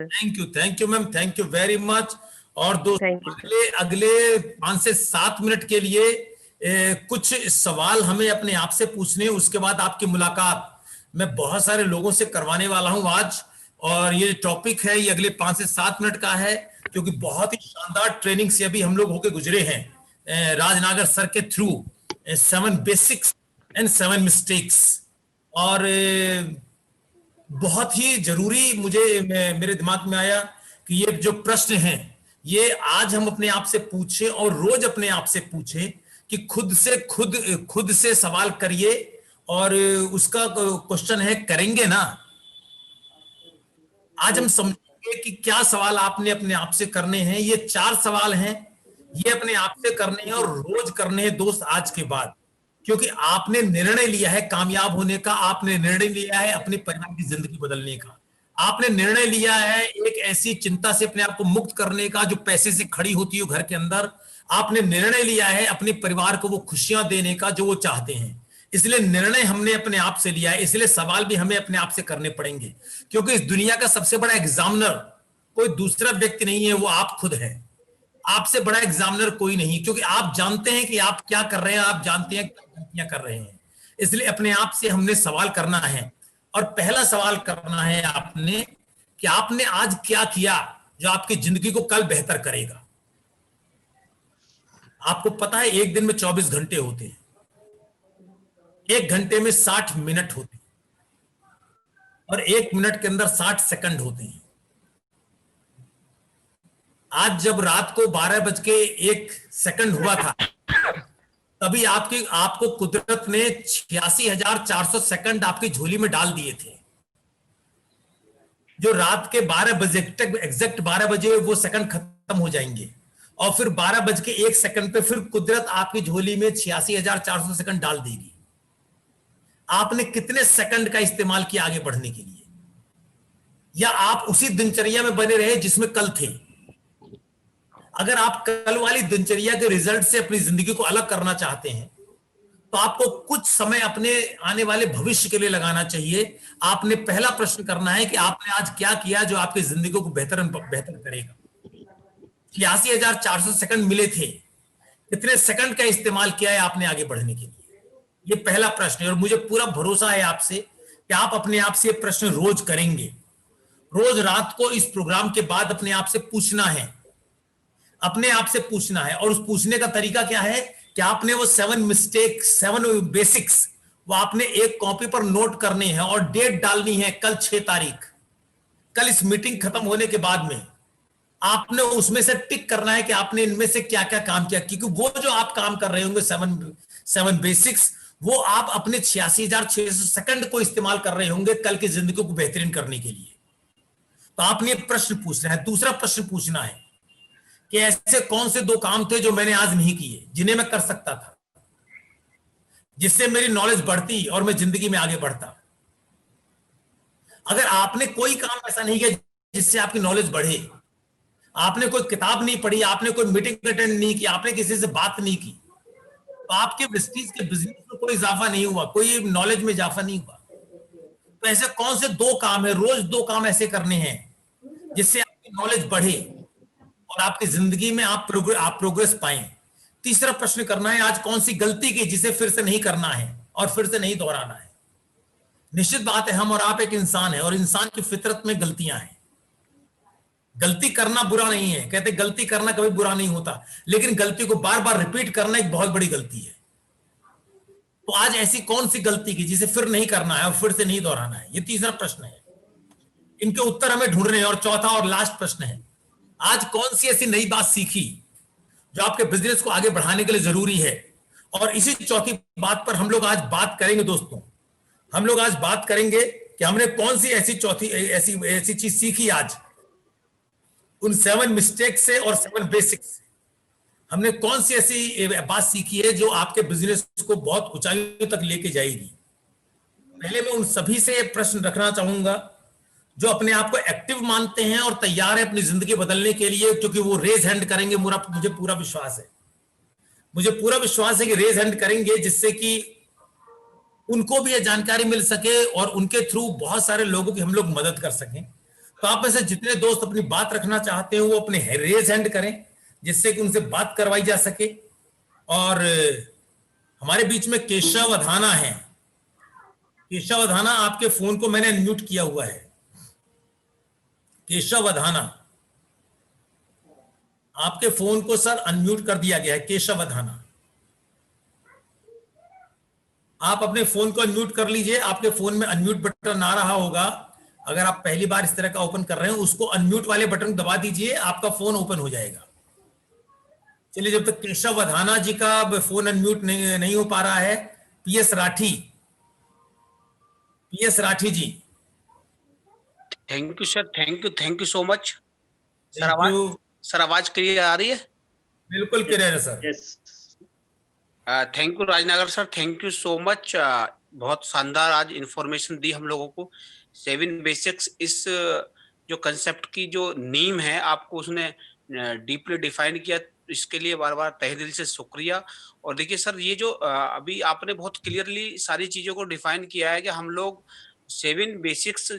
Thank you ma'am, thank you very much. और दोस्तों अगले अगले 5 से 7 मिनट के लिए कुछ सवाल हमें अपने आप से पूछने, उसके बाद आपकी मुलाकात मैं बहुत सारे लोगों से करवाने वाला हूं आज। और ये टॉपिक है, ये अगले 5 से 7 मिनट का है, क्योंकि बहुत ही शानदार ट्रेनिंग से अभी हम लोग होके गुजरे हैं राजनागर सर के थ्रू 7 बेसिक्स एंड 7 मिस्टेक्स। और बहुत ही जरूरी मुझे मेरे दिमाग में आया कि ये जो प्रश्न हैं ये आज हम अपने आप से पूछें और रोज अपने आप से पूछें कि खुद से सवाल करिए। और उसका क्वेश्चन है, करेंगे ना? आज हम समझेंगे कि क्या सवाल आपने अपने आप से करने हैं। ये 4 सवाल हैं, ये अपने आप से करने हैं और रोज करने हैं दोस्त आज के बाद, क्योंकि आपने निर्णय लिया है कामयाब होने का, आपने निर्णय लिया है अपने परिवार की जिंदगी बदलने का, आपने निर्णय लिया है एक ऐसी चिंता से अपने आप को मुक्त करने का जो पैसे से खड़ी होती है घर के अंदर, आपने निर्णय लिया है अपने परिवार को वो खुशियां देने का जो वो चाहते हैं। इसलिए निर्णय हमने अपने आप से लिया है, इसलिए सवाल भी हमें अपने आप से करने पड़ेंगे, क्योंकि इस दुनिया का सबसे बड़ा एग्जामिनर कोई दूसरा व्यक्ति नहीं है, वो आप खुद है। आपसे बड़ा एग्जामिनर कोई नहीं, क्योंकि आप जानते हैं कि आप क्या कर रहे हैं, आप जानते हैं क्या गलतियां कर रहे हैं। इसलिए अपने आप से हमने सवाल करना है। और पहला सवाल करना है आपने कि आपने आज क्या किया जो आपकी जिंदगी को कल बेहतर करेगा। आपको पता है एक दिन में 24 घंटे होते हैं, 1 घंटे में 60 मिनट होते हैं और 1 मिनट के अंदर 60 सेकंड होते हैं। आज जब रात को 12:01 हुआ था, तभी आपको कुदरत ने 86,400 सेकंड आपकी झोली में डाल दिए थे। जो रात के 12 बजे एग्जैक्ट 12 बजे वो सेकंड खत्म हो जाएंगे और फिर 12:01 पे फिर कुदरत आपकी झोली में 86,400 सेकंड डाल देगी। आपने कितने सेकंड का इस्तेमाल किया आगे बढ़ने के लिए, या आप उसी दिनचर्या में बने रहे जिसमें कल थे? अगर आप कल वाली दिनचर्या के रिजल्ट से अपनी जिंदगी को अलग करना चाहते हैं तो आपको कुछ समय अपने आने वाले भविष्य के लिए लगाना चाहिए। आपने पहला प्रश्न करना है कि आपने आज क्या किया जो आपकी जिंदगी को बेहतर करेगा। 86,400 सेकंड मिले थे, कितने सेकंड का इस्तेमाल किया है आपने आगे बढ़ने के लिए? ये पहला प्रश्न है और मुझे पूरा भरोसा है आपसे कि आप अपने आप से प्रश्न रोज करेंगे। रोज रात को इस प्रोग्राम के बाद अपने आप से पूछना है, अपने आप से पूछना है। और उस पूछने का तरीका क्या है कि आपने वो 7 मिस्टेक 7 बेसिक्स वो आपने एक कॉपी पर नोट करने हैं और डेट डालनी है, कल 6 तारीख। कल इस मीटिंग खत्म होने के बाद में आपने उसमें से टिक करना है कि आपने इनमें से क्या क्या काम किया, क्योंकि वो जो आप काम कर रहे होंगे 7 बेसिक्स, वो आप अपने 86,600 सेकंड को इस्तेमाल कर रहे होंगे कल की जिंदगी को बेहतरीन करने के लिए। तो आपने प्रश्न पूछना है। दूसरा प्रश्न पूछना है कि ऐसे कौन से 2 काम थे जो मैंने आज नहीं किए, जिन्हें मैं कर सकता था, जिससे मेरी नॉलेज बढ़ती और मैं जिंदगी में आगे बढ़ता। अगर आपने कोई काम ऐसा नहीं किया जिससे आपकी नॉलेज बढ़े, आपने कोई किताब नहीं पढ़ी, आपने कोई मीटिंग अटेंड नहीं की, आपने किसी से बात नहीं की, तो आपके प्रेस्टीज के बिजनेस में कोई इजाफा नहीं हुआ, कोई नॉलेज में इजाफा नहीं हुआ। तो ऐसे कौन से 2 काम है, रोज 2 काम ऐसे करने हैं जिससे आपकी नॉलेज बढ़े और आपकी जिंदगी में आप प्रोग्रेस पाएं। तीसरा प्रश्न करना है, आज कौन सी गलती की जिसे फिर से नहीं करना है और फिर से नहीं दोहराना है। निश्चित बात है हम और आप एक इंसान है और इंसान की फितरत में गलतियां हैं। गलती करना बुरा नहीं है, कहते गलती करना कभी बुरा नहीं होता, लेकिन गलती को बार बार रिपीट करना एक बहुत बड़ी गलती है। तो आज ऐसी कौन सी गलती की जिसे फिर नहीं करना है और फिर से नहीं दोहराना है, ये तीसरा प्रश्न है। इनके उत्तर हमें ढूंढने हैं। और चौथा और लास्ट प्रश्न है, आज कौन सी ऐसी नई बात सीखी जो आपके बिजनेस को आगे बढ़ाने के लिए जरूरी है। और इसी चौथी बात पर हम लोग आज बात करेंगे दोस्तों। हम लोग आज बात करेंगे कि हमने कौन सी ऐसी चीज सीखी आज उन 7 मिस्टेक से और 7 बेसिक्स से। हमने कौन सी ऐसी बात सीखी है जो आपके बिजनेस को बहुत ऊंचाइयों तक लेके जाएगी। पहले मैं उन सभी से प्रश्न रखना चाहूंगा जो अपने आप को एक्टिव मानते हैं और तैयार है अपनी जिंदगी बदलने के लिए, क्योंकि वो रेज हैंड करेंगे। मुझे पूरा विश्वास है कि रेज हैंड करेंगे, जिससे कि उनको भी ये जानकारी मिल सके और उनके थ्रू बहुत सारे लोगों की हम लोग मदद कर सकें। तो आप में से जितने दोस्त अपनी बात रखना चाहते हैं वो अपने रेज हैंड करें, जिससे कि उनसे बात करवाई जा सके। और हमारे बीच में केशव अधाना है। केशव अधाना, आपके फोन को मैंने अनम्यूट किया हुआ है। केशव अधाना, आपके फोन को सर अनम्यूट कर दिया गया है। केशव अधाना, आप अपने फोन को अनम्यूट कर लीजिए। आपके फोन में अनम्यूट बटन आ रहा होगा, अगर आप पहली बार इस तरह का ओपन कर रहे हैं, उसको अनम्यूट वाले बटन दबा दीजिए, आपका फोन ओपन हो जाएगा। चलिए, जब तक केशव अधाना जी का फोन अनम्यूट नहीं हो पा रहा है, PS Rathi, PS Rathi ji. Thank you sir, thank you so much. Thank you. Sir आवाज क्लियर आ रही है? बिल्कुल क्लियर है sir. Thank you Rajnagar sir, thank you so much. बहुत शानदार आज इंफॉर्मेशन दी हम लोगों को। 7 बेसिक्स, इस जो कंसेप्ट की जो नीम है, आपको उसने डीपली डिफाइन किया, इसके लिए बार बार तहे दिल से शुक्रिया। और देखिए सर, ये जो अभी आपने बहुत क्लियरली सारी चीजों को डिफाइन किया है कि हम लोग 7 बेसिक्स